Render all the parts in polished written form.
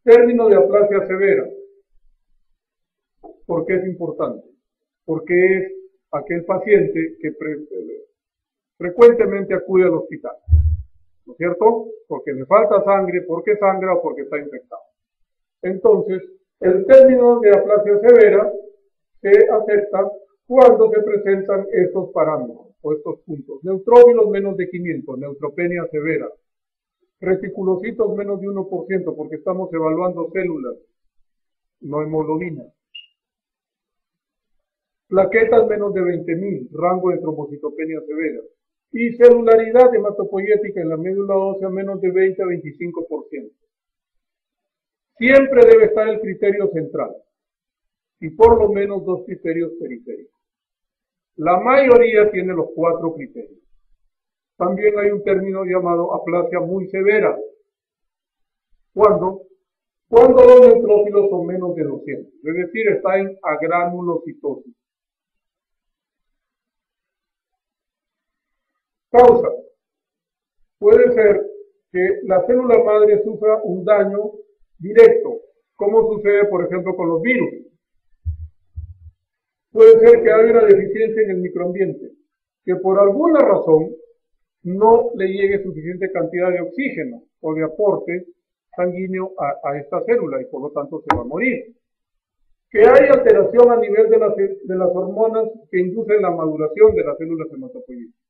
Término de aplasia severa. ¿Por qué es importante? Porque es aquel paciente que frecuentemente acude al hospital, ¿no es cierto? Porque le falta sangre, porque sangra o porque está infectado. Entonces, el término de aplasia severa se acepta cuando se presentan estos parámetros o estos puntos. Neutrófilos menos de 500, neutropenia severa. Reticulocitos menos de 1%, porque estamos evaluando células, no hemoglobina. Plaquetas menos de 20.000, rango de trombocitopenia severa. Y celularidad hematopoyética en la médula ósea menos de 20 a 25%. Siempre debe estar el criterio central y por lo menos 2 criterios periféricos. La mayoría tiene los 4 criterios. También hay un término llamado aplasia muy severa. ¿Cuándo? Cuando los neutrófilos son menos de 200, es decir, está en agranulocitosis. Causa. Puede ser que la célula madre sufra un daño directo, como sucede, por ejemplo, con los virus. Puede ser que haya una deficiencia en el microambiente, que por alguna razón no le llegue suficiente cantidad de oxígeno o de aporte sanguíneo a esta célula y por lo tanto se va a morir. Que hay alteración a nivel de las hormonas que inducen la maduración de las células hematopoyéticas.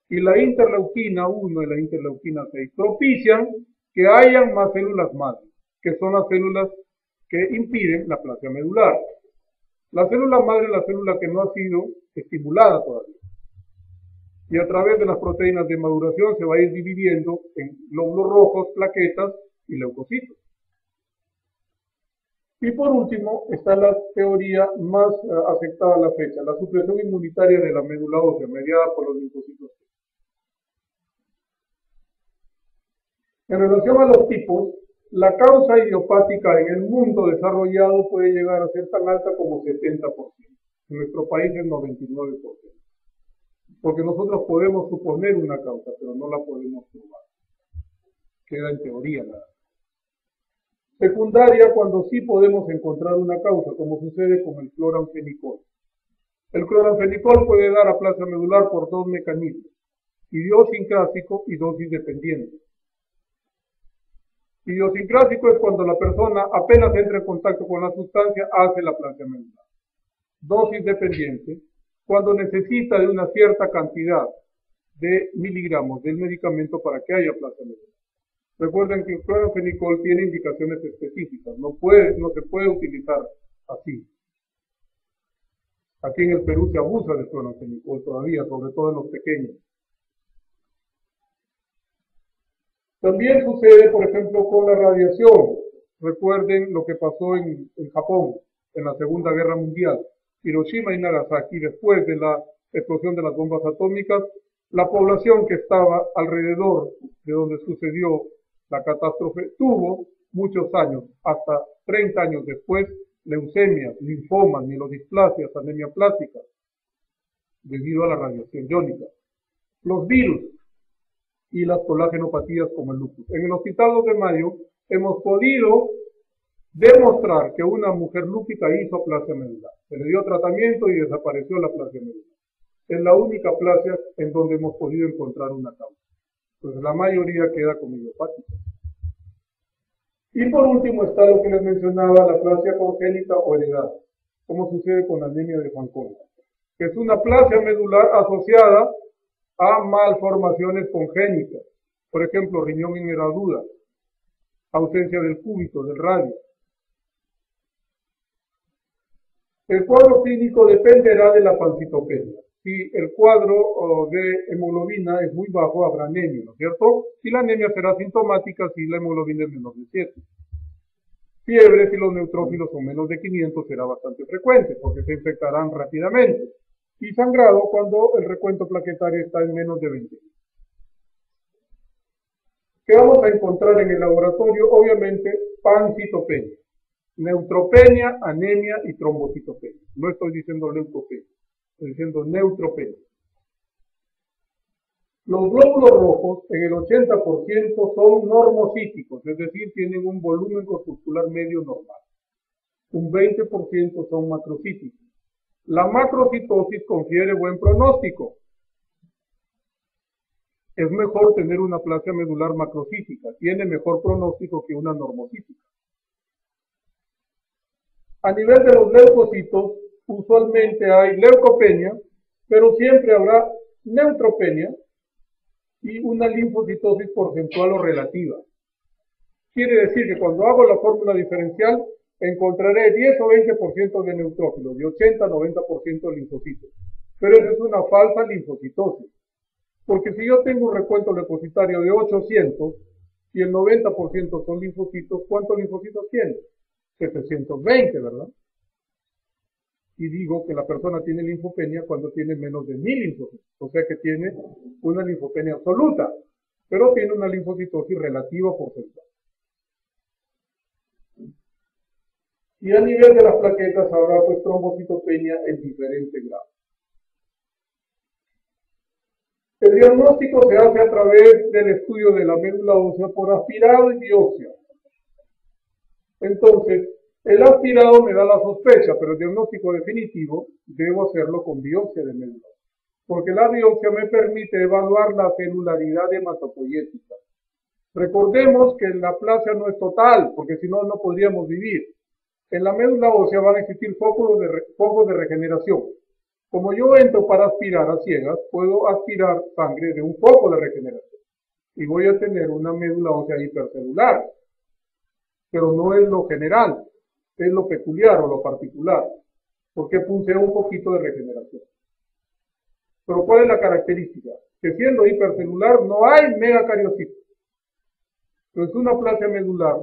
Y la interleuquina 1 y la interleuquina 6 propician que hayan más células madre, que son las células que impiden la aplasia medular. La célula madre es la célula que no ha sido estimulada todavía. Y a través de las proteínas de maduración se va a ir dividiendo en glóbulos rojos, plaquetas y leucocitos. Y por último está la teoría más aceptada a la fecha, la supresión inmunitaria de la médula ósea, mediada por los linfocitos. En relación a los tipos, la causa idiopática en el mundo desarrollado puede llegar a ser tan alta como 70%. En nuestro país es 99%. Porque nosotros podemos suponer una causa, pero no la podemos probar. Queda en teoría nada. Secundaria, cuando sí podemos encontrar una causa, como sucede con el cloranfenicol. El cloranfenicol puede dar aplasia medular por 2 mecanismos, idiosincrásico y dosis dependiente. Idiosincrásico es cuando la persona apenas entra en contacto con la sustancia, hace la aplasia medular. Dosis dependiente, cuando necesita de una cierta cantidad de miligramos del medicamento para que haya aplasia medular. Recuerden que el cloranfenicol tiene indicaciones específicas, no se puede utilizar así. Aquí en el Perú se abusa del cloranfenicol todavía, sobre todo en los pequeños. También sucede, por ejemplo, con la radiación. Recuerden lo que pasó en Japón en la Segunda Guerra Mundial. Hiroshima y Nagasaki, después de la explosión de las bombas atómicas, la población que estaba alrededor de donde sucedió la catástrofe tuvo muchos años, hasta 30 años después, leucemias, linfomas, mielodisplasias, anemia plástica, debido a la radiación iónica. Los virus y las colagenopatías como el lupus. En el Hospital 2 de Mayo hemos podido demostrar que una mujer lúpica hizo aplasia medular. Se le dio tratamiento y desapareció la aplasia medular. Es la única aplasia en donde hemos podido encontrar una causa. Entonces la mayoría queda como idiopática. Y por último está lo que les mencionaba, la aplasia congénita o heredada, como sucede con la anemia de Fanconi, que es una aplasia medular asociada a malformaciones congénitas, por ejemplo, riñón en herradura, ausencia del cúbito, del radio. El cuadro clínico dependerá de la pancitopenia. Si el cuadro de hemoglobina es muy bajo, habrá anemia, ¿no es cierto? Si la anemia será sintomática, si la hemoglobina es menor de 7. Fiebre, si los neutrófilos son menos de 500, será bastante frecuente, porque se infectarán rápidamente. Y sangrado cuando el recuento plaquetario está en menos de 20. ¿Qué vamos a encontrar en el laboratorio? Obviamente, pancitopenia, neutropenia, anemia y trombocitopenia. No estoy diciendo leucopenia, estoy diciendo neutropenia. Los glóbulos rojos en el 80% son normocíticos, es decir, tienen un volumen corpuscular medio normal. Un 20% son macrocíticos. La macrocitosis confiere buen pronóstico. Es mejor tener una aplasia medular macrocítica, tiene mejor pronóstico que una normocítica. A nivel de los leucocitos, usualmente hay leucopenia, pero siempre habrá neutropenia y una linfocitosis porcentual o relativa. Quiere decir que cuando hago la fórmula diferencial, encontraré 10 o 20% de neutrófilos y 80-90% de linfocitos. Pero esa es una falsa linfocitosis. Porque si yo tengo un recuento leucocitario de 800 y el 90% son linfocitos, ¿cuántos linfocitos tiene? 720, ¿verdad? Y digo que la persona tiene linfopenia cuando tiene menos de 1000 linfocitos. O sea que tiene una linfopenia absoluta, pero tiene una linfocitosis relativa porcentual. Y a nivel de las plaquetas habrá pues trombocitopenia en diferentes grados. El diagnóstico se hace a través del estudio de la médula ósea por aspirado y biopsia. Entonces, el aspirado me da la sospecha, pero el diagnóstico definitivo debo hacerlo con biopsia de médula, porque la biopsia me permite evaluar la celularidad hematopoyética. Recordemos que la aplasia no es total, porque si no, no podríamos vivir. En la médula ósea van a existir focos de regeneración. Como yo entro para aspirar a ciegas, puedo aspirar sangre de un foco de regeneración. Y voy a tener una médula ósea hipercelular. Pero no es lo general, es lo peculiar o lo particular. Porque puncea un poquito de regeneración. Pero ¿cuál es la característica? Que siendo hipercelular no hay megacariocitos. Entonces una aplasia medular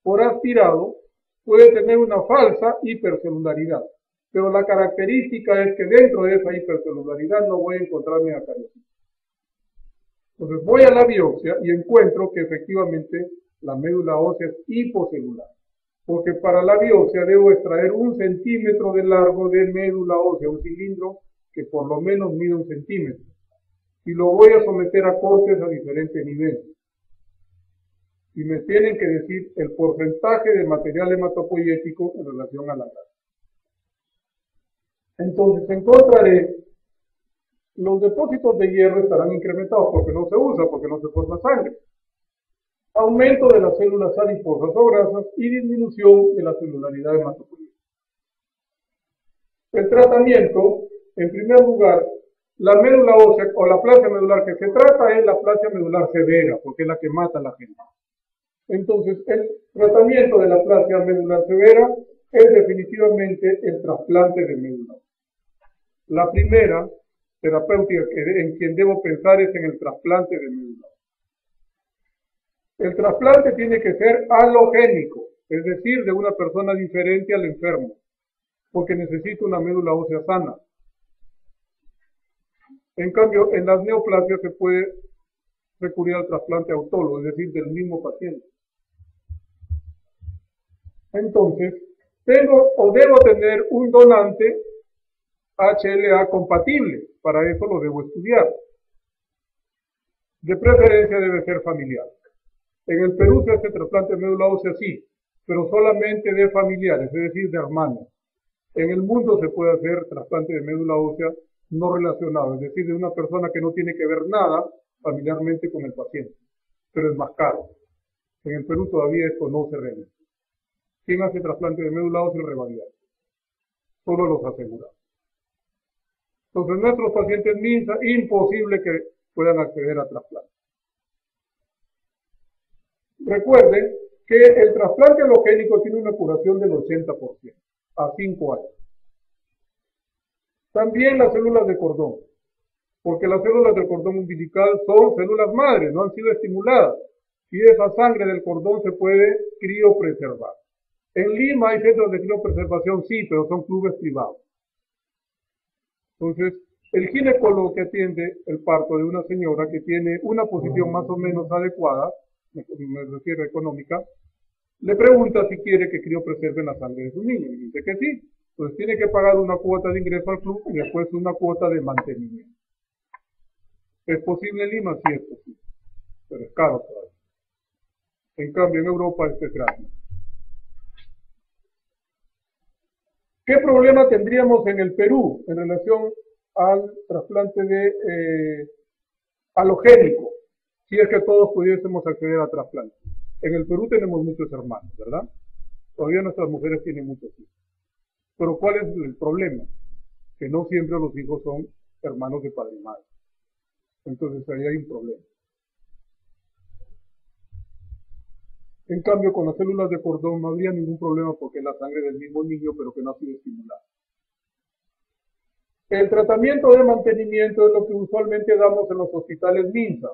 por aspirado puede tener una falsa hipercelularidad. Pero la característica es que dentro de esa hipercelularidad no voy a encontrar megacariocitos. Entonces voy a la biopsia y encuentro que efectivamente la médula ósea es hipocelular. Porque para la biopsia debo extraer 1 centímetro de largo de médula ósea, un cilindro que por lo menos mide 1 centímetro. Y lo voy a someter a cortes a diferentes niveles. Y me tienen que decir el porcentaje de material hematopoyético en relación a la grasa. Entonces encontraré los depósitos de hierro estarán incrementados porque no se usa, porque no se forma sangre. Aumento de las células adiposas o grasas y disminución de la celularidad hematopoyética. El tratamiento, en primer lugar, la médula ósea o la aplasia medular que se trata es la aplasia medular severa, porque es la que mata a la gente. Entonces, el tratamiento de la aplasia medular severa es definitivamente el trasplante de médula. La primera terapéutica en quien debo pensar es en el trasplante de médula. El trasplante tiene que ser halogénico, es decir, de una persona diferente al enfermo, porque necesita una médula ósea sana. En cambio, en las neoplasias se puede recurrir al trasplante autólogo, es decir, del mismo paciente. Entonces, tengo o debo tener un donante HLA compatible, para eso lo debo estudiar. De preferencia debe ser familiar. En el Perú se hace trasplante de médula ósea, sí, pero solamente de familiares, es decir, de hermanos. En el mundo se puede hacer trasplante de médula ósea no relacionado, es decir, de una persona que no tiene que ver nada familiarmente con el paciente, pero es más caro. En el Perú todavía esto no se realiza. ¿Quién hace trasplante de médula ósea? El revalidado. Solo los asegurados. Entonces, nuestros pacientes MINSA, imposible que puedan acceder a trasplante. Recuerden que el trasplante halogénico tiene una curación del 80% a 5 años. También las células de cordón, porque las células del cordón umbilical son células madres, no han sido estimuladas, y esa sangre del cordón se puede criopreservar. En Lima hay centros de criopreservación, sí, pero son clubes privados. Entonces, el ginecólogo que atiende el parto de una señora que tiene una posición más o menos adecuada, me refiero a económica, le pregunta si quiere que criopreserven la sangre de su niño, y dice que sí. Entonces tiene que pagar una cuota de ingreso al club y después una cuota de mantenimiento. ¿Es posible en Lima? Sí es posible, pero es caro todavía. En cambio, en Europa es gratis. ¿Qué problema tendríamos en el Perú en relación al trasplante de halogénico, si es que todos pudiésemos acceder a trasplante? En el Perú tenemos muchos hermanos, ¿verdad? Todavía nuestras mujeres tienen muchos hijos. Pero ¿cuál es el problema? Que no siempre los hijos son hermanos de padre y madre. Entonces ahí hay un problema. En cambio, con las células de cordón no habría ningún problema porque es la sangre del mismo niño, pero que no ha sido estimulada. El tratamiento de mantenimiento es lo que usualmente damos en los hospitales MINSA.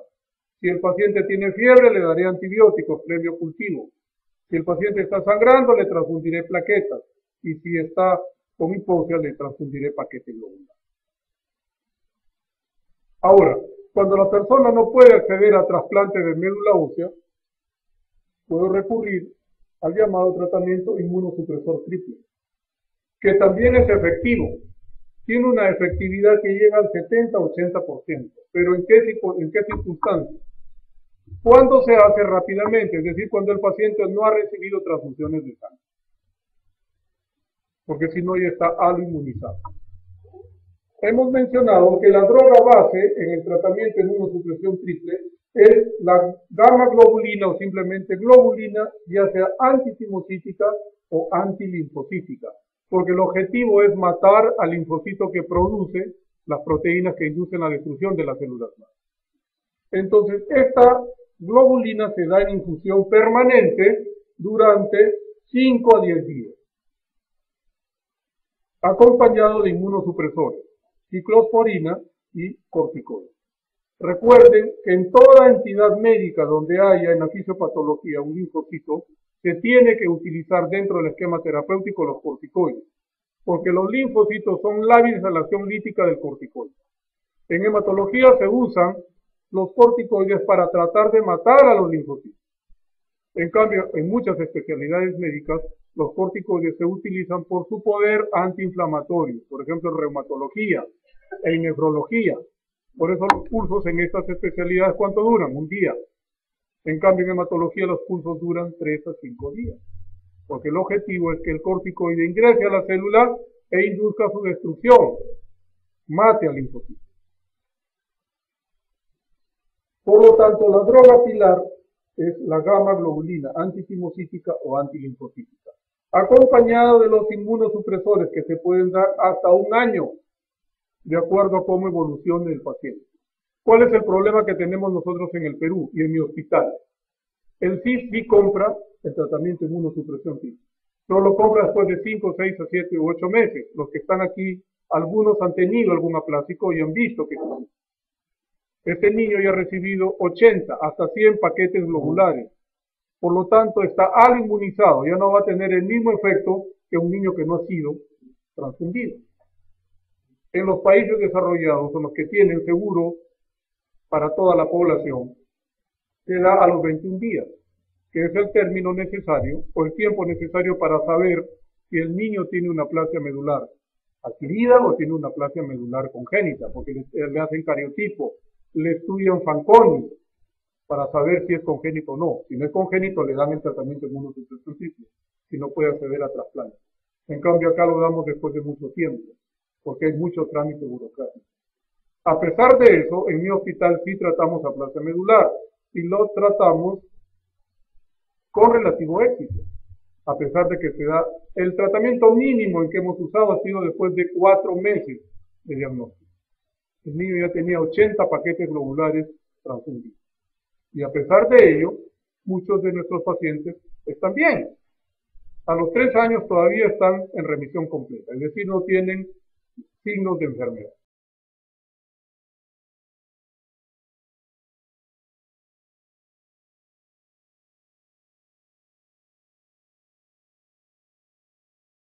Si el paciente tiene fiebre, le daré antibióticos previo cultivo. Si el paciente está sangrando, le transfundiré plaquetas. Y si está con hipoxia, le transfundiré paquete globular. Ahora, cuando la persona no puede acceder a trasplante de médula ósea, puedo recurrir al llamado tratamiento inmunosupresor triple, que también es efectivo. Tiene una efectividad que llega al 70-80%. ¿Pero en qué circunstancias? Cuando se hace rápidamente, es decir, cuando el paciente no ha recibido transfusiones de sangre. Porque si no, ya está aloinmunizado. Hemos mencionado que la droga base en el tratamiento de inmunosupresión triple es la gamma globulina o simplemente globulina, ya sea antitimocítica o antilinfocítica, porque el objetivo es matar al linfocito que produce las proteínas que inducen la destrucción de las células madre. Entonces, esta globulina se da en infusión permanente durante 5 a 10 días, acompañado de inmunosupresores, ciclosporina y corticoides. Recuerden que en toda entidad médica donde haya en la fisiopatología un linfocito, se tiene que utilizar dentro del esquema terapéutico los corticoides, porque los linfocitos son la bisalación lítica del corticoide. En hematología se usan los corticoides para tratar de matar a los linfocitos. En cambio, en muchas especialidades médicas, los corticoides se utilizan por su poder antiinflamatorio, por ejemplo, en reumatología e en nefrología. Por eso los pulsos en estas especialidades, ¿cuánto duran? Un día. En cambio, en hematología los pulsos duran 3 a 5 días. Porque el objetivo es que el corticoide ingrese a la célula e induzca su destrucción, mate al linfocito. Por lo tanto, la droga pilar es la gamma globulina antitimocítica o antilinfocítica, acompañada de los inmunosupresores que se pueden dar hasta un año, de acuerdo a cómo evolucione el paciente. ¿Cuál es el problema que tenemos nosotros en el Perú y en mi hospital? El CIS sí compra el tratamiento de inmunosupresión TIS, pero lo compra después de 5, 6, 7 u 8 meses. Los que están aquí, algunos han tenido algún aplásico y han visto que este niño ya ha recibido 80 hasta 100 paquetes globulares. Por lo tanto, está aloinmunizado, ya no va a tener el mismo efecto que un niño que no ha sido transfundido. En los países desarrollados, en los que tienen seguro para toda la población, se da a los 21 días, que es el término necesario o el tiempo necesario para saber si el niño tiene una aplasia medular adquirida o tiene una aplasia medular congénita, porque le hacen cariotipo, le estudian Fanconi para saber si es congénito o no. Si no es congénito, le dan el tratamiento inmunosupresor triple, si no puede acceder a trasplante. En cambio, acá lo damos después de mucho tiempo, porque hay mucho trámite burocrático. A pesar de eso, en mi hospital sí tratamos aplasia medular y lo tratamos con relativo éxito, a pesar de que se da el tratamiento mínimo en que hemos usado ha sido después de 4 meses de diagnóstico. El niño ya tenía 80 paquetes globulares transfundidos. Y a pesar de ello, muchos de nuestros pacientes están bien. A los 3 años todavía están en remisión completa, es decir, no tienen signos de enfermedad.